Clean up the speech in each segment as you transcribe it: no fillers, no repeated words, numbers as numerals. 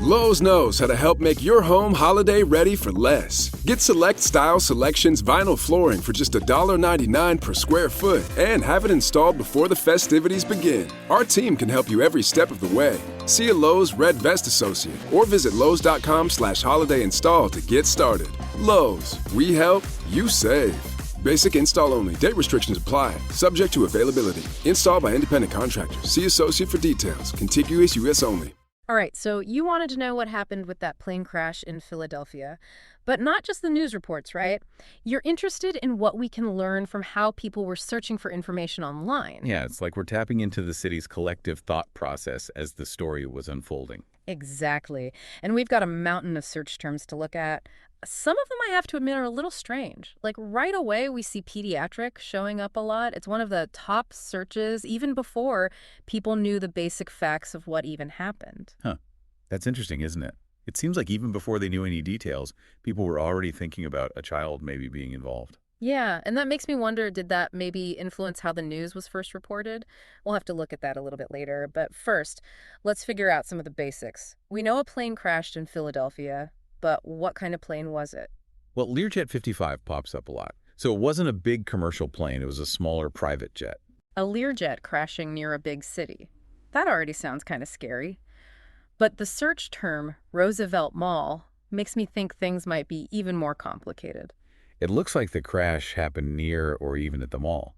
Lowe's knows how to help make your home holiday ready for less. Get Select Style Selections vinyl flooring for just $1.99 per square foot and have it installed before the festivities begin. Our team can help you every step of the way. See a Lowe's Red Vest associate or visit Lowe's.com/holiday install to get started. Lowe's, we help, you save. Basic install only. Date restrictions apply. Subject to availability. Installed by independent contractors. See associate for details. Contiguous U.S. only. All right, so you wanted to know what happened with that plane crash in Philadelphia, but not just the news reports, right? You're interested in what we can learn from how people were searching for information online. Yeah, it's like we're tapping into the city's collective thought process as the story was unfolding. Exactly. And we've got a mountain of search terms to look at. Some of them, I have to admit, are a little strange. Like right away, we see pediatric showing up a lot. It's one of the top searches, even before people knew the basic facts of what even happened. Huh. That's interesting, isn't it? It seems like even before they knew any details, people were already thinking about a child maybe being involved. Yeah, and that makes me wonder, did that maybe influence how the news was first reported? We'll have to look at that a little bit later. But first, let's figure out some of the basics. We know a plane crashed in Philadelphia. But what kind of plane was it? Well, Learjet 55 pops up a lot. So it wasn't a big commercial plane. It was a smaller private jet. A Learjet crashing near a big city. That already sounds kind of scary. But the search term, Roosevelt Mall, makes me think things might be even more complicated. It looks like the crash happened near or even at the mall,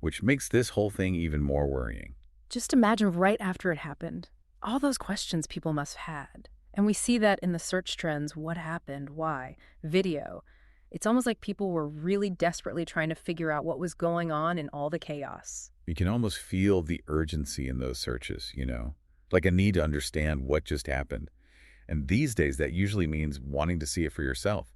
which makes this whole thing even more worrying. Just imagine right after it happened. All those questions people must have had. And we see that in the search trends, what happened, why, video. It's almost like people were really desperately trying to figure out what was going on in all the chaos. You can almost feel the urgency in those searches, like a need to understand what just happened. And these days, that usually means wanting to see it for yourself.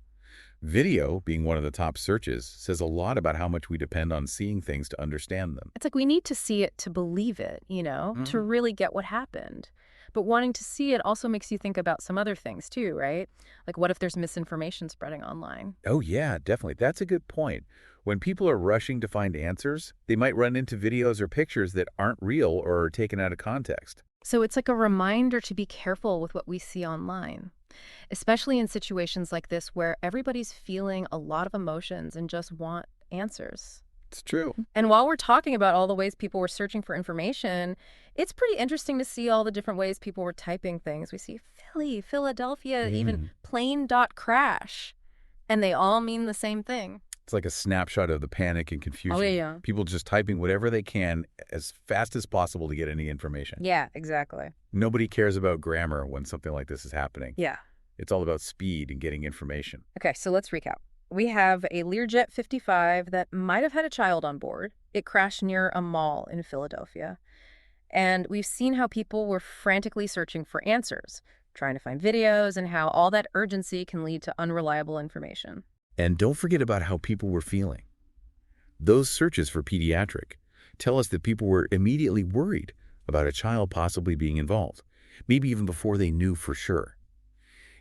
Video, being one of the top searches, says a lot about how much we depend on seeing things to understand them. It's like we need to see it to believe it, to really get what happened. But wanting to see it also makes you think about some other things too, right? Like what if there's misinformation spreading online? Oh yeah, definitely. That's a good point. When people are rushing to find answers, they might run into videos or pictures that aren't real or are taken out of context. So it's like a reminder to be careful with what we see online, especially in situations like this where everybody's feeling a lot of emotions and just want answers. It's true. And while we're talking about all the ways people were searching for information, it's pretty interesting to see all the different ways people were typing things. We see Philly, Philadelphia, even plane.crash, and they all mean the same thing. It's like a snapshot of the panic and confusion. Oh, yeah. People just typing whatever they can as fast as possible to get any information. Yeah, exactly. Nobody cares about grammar when something like this is happening. Yeah. It's all about speed and getting information. Okay, so let's recap. We have a Learjet 55 that might have had a child on board. It crashed near a mall in Philadelphia. And we've seen how people were frantically searching for answers, trying to find videos, and how all that urgency can lead to unreliable information. And don't forget about how people were feeling. Those searches for pediatric tell us that people were immediately worried about a child possibly being involved, maybe even before they knew for sure.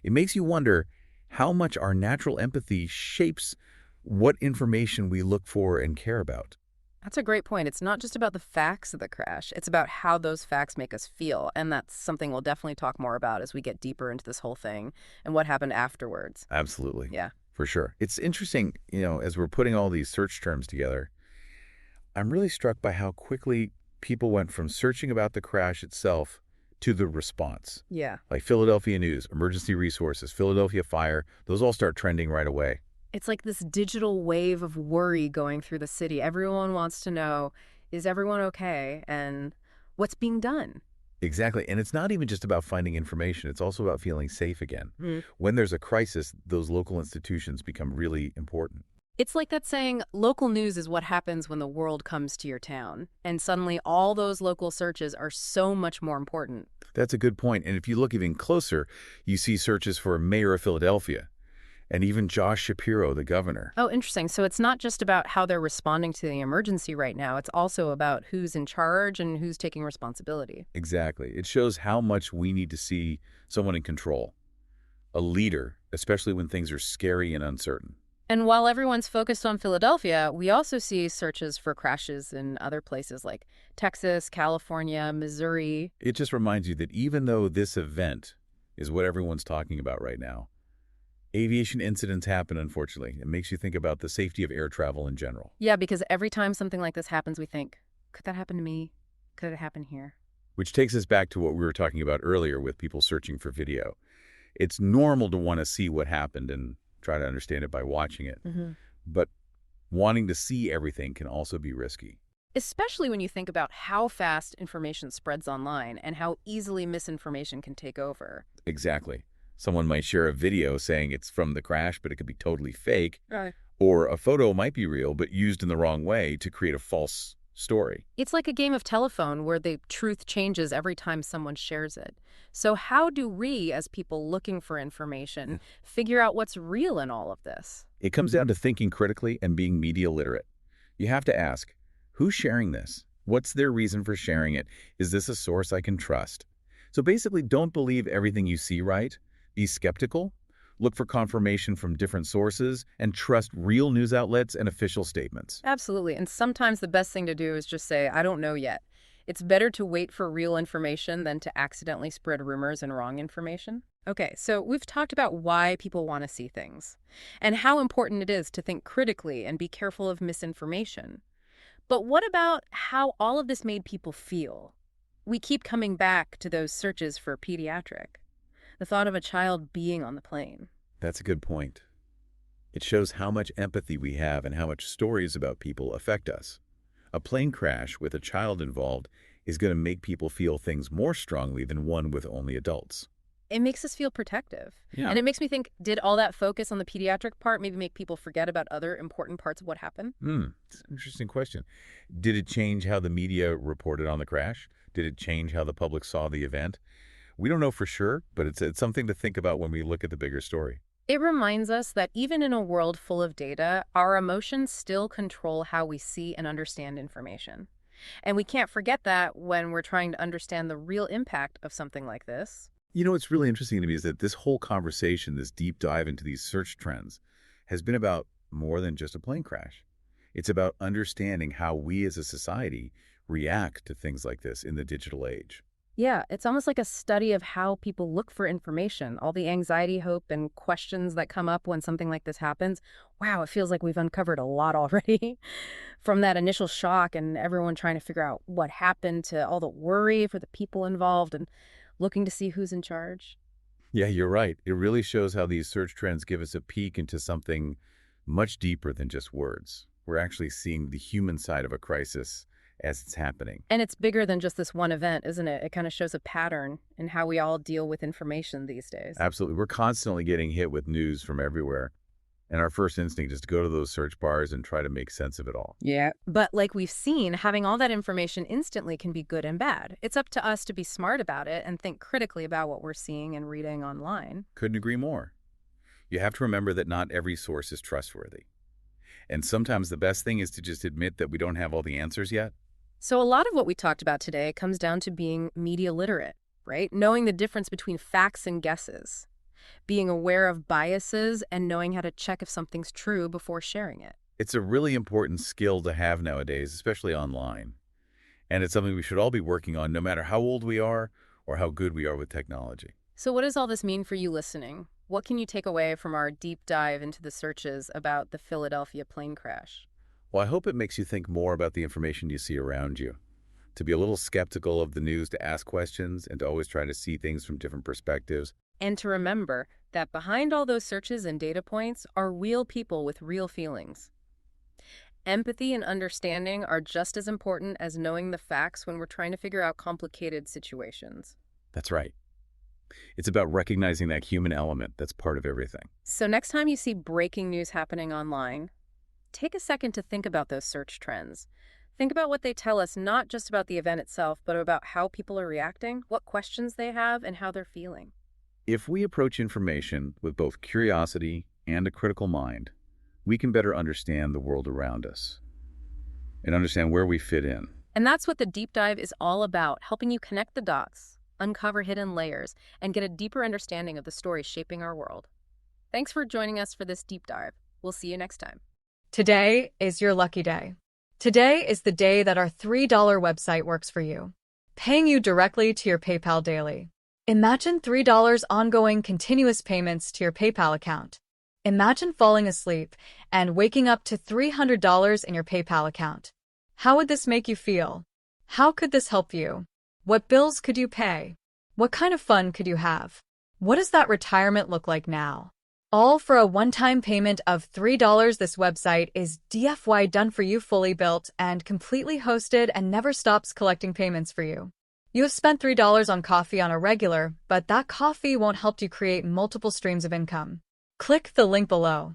It makes you wonder how much our natural empathy shapes what information we look for and care about. That's a great point. It's not just about the facts of the crash. It's about how those facts make us feel. And that's something we'll definitely talk more about as we get deeper into this whole thing and what happened afterwards. Absolutely. Yeah. For sure. It's interesting, as we're putting all these search terms together, I'm really struck by how quickly people went from searching about the crash itself to the response. Yeah. Like Philadelphia News, emergency resources, Philadelphia fire, those all start trending right away. It's like this digital wave of worry going through the city. Everyone wants to know, is everyone okay? And what's being done? Exactly. And it's not even just about finding information. It's also about feeling safe again. When there's a crisis, those local institutions become really important. It's like that saying, local news is what happens when the world comes to your town. And suddenly all those local searches are so much more important. That's a good point. And if you look even closer, you see searches for Mayor of Philadelphia and even Josh Shapiro, the governor. Oh, interesting. So it's not just about how they're responding to the emergency right now. It's also about who's in charge and who's taking responsibility. Exactly. It shows how much we need to see someone in control, a leader, especially when things are scary and uncertain. And while everyone's focused on Philadelphia, we also see searches for crashes in other places like Texas, California, Missouri. It just reminds you that even though this event is what everyone's talking about right now. Aviation incidents happen, unfortunately. It makes you think about the safety of air travel in general. Yeah, because every time something like this happens, we think, could that happen to me? Could it happen here? Which takes us back to what we were talking about earlier with people searching for video. It's normal to want to see what happened and try to understand it by watching it. But wanting to see everything can also be risky. Especially when you think about how fast information spreads online and how easily misinformation can take over. Exactly. Someone might share a video saying it's from the crash, but it could be totally fake. Right. Or a photo might be real, but used in the wrong way to create a false story. It's like a game of telephone where the truth changes every time someone shares it. So how do we, as people looking for information, figure out what's real in all of this? It comes down to thinking critically and being media literate. You have to ask, who's sharing this? What's their reason for sharing it? Is this a source I can trust? So basically, don't believe everything you see, right? Be skeptical, look for confirmation from different sources, and trust real news outlets and official statements. Absolutely. And sometimes the best thing to do is just say, I don't know yet. It's better to wait for real information than to accidentally spread rumors and wrong information. Okay, so we've talked about why people want to see things and how important it is to think critically and be careful of misinformation. But what about how all of this made people feel? We keep coming back to those searches for pediatric. The thought of a child being on the plane. That's a good point. It shows how much empathy we have and how much stories about people affect us. A plane crash with a child involved is going to make people feel things more strongly than one with only adults. It makes us feel protective. Yeah. And it makes me think, did all that focus on the pediatric part maybe make people forget about other important parts of what happened? It's an interesting question. Did it change how the media reported on the crash? Did it change how the public saw the event? We don't know for sure, but it's something to think about when we look at the bigger story. It reminds us that even in a world full of data, our emotions still control how we see and understand information. And we can't forget that when we're trying to understand the real impact of something like this. You know, what's really interesting to me is that this whole conversation, this deep dive into these search trends, has been about more than just a plane crash. It's about understanding how we as a society react to things like this in the digital age. Yeah, it's almost like a study of how people look for information, all the anxiety, hope, and questions that come up when something like this happens. Wow, it feels like we've uncovered a lot already. From that initial shock and everyone trying to figure out what happened to all the worry for the people involved and looking to see who's in charge. Yeah, you're right. It really shows how these search trends give us a peek into something much deeper than just words. We're actually seeing the human side of a crisis as it's happening. And it's bigger than just this one event, isn't it? It kind of shows a pattern in how we all deal with information these days. Absolutely. We're constantly getting hit with news from everywhere. And our first instinct is to go to those search bars and try to make sense of it all. Yeah. But like we've seen, having all that information instantly can be good and bad. It's up to us to be smart about it and think critically about what we're seeing and reading online. Couldn't agree more. You have to remember that not every source is trustworthy. And sometimes the best thing is to just admit that we don't have all the answers yet. So a lot of what we talked about today comes down to being media literate, right? Knowing the difference between facts and guesses, being aware of biases, and knowing how to check if something's true before sharing it. It's a really important skill to have nowadays, especially online. And it's something we should all be working on no matter how old we are or how good we are with technology. So what does all this mean for you listening? What can you take away from our deep dive into the searches about the Philadelphia plane crash? Well, I hope it makes you think more about the information you see around you, to be a little skeptical of the news, to ask questions, and to always try to see things from different perspectives. And to remember that behind all those searches and data points are real people with real feelings. Empathy and understanding are just as important as knowing the facts when we're trying to figure out complicated situations. That's right. It's about recognizing that human element that's part of everything. So next time you see breaking news happening online, take a second to think about those search trends. Think about what they tell us, not just about the event itself, but about how people are reacting, what questions they have, and how they're feeling. If we approach information with both curiosity and a critical mind, we can better understand the world around us and understand where we fit in. And that's what the deep dive is all about, helping you connect the dots, uncover hidden layers, and get a deeper understanding of the stories shaping our world. Thanks for joining us for this deep dive. We'll see you next time. Today is your lucky day. Today is the day that our $3 website works for you, paying you directly to your PayPal daily. Imagine $3 ongoing continuous payments to your PayPal account. Imagine falling asleep and waking up to $300 in your PayPal account. How would this make you feel? How could this help you? What bills could you pay? What kind of fun could you have? What does that retirement look like now? All for a one-time payment of $3. This website is DFY done for you, fully built and completely hosted, and never stops collecting payments for you. You have spent $3 on coffee on a regular, but that coffee won't help you create multiple streams of income. Click the link below.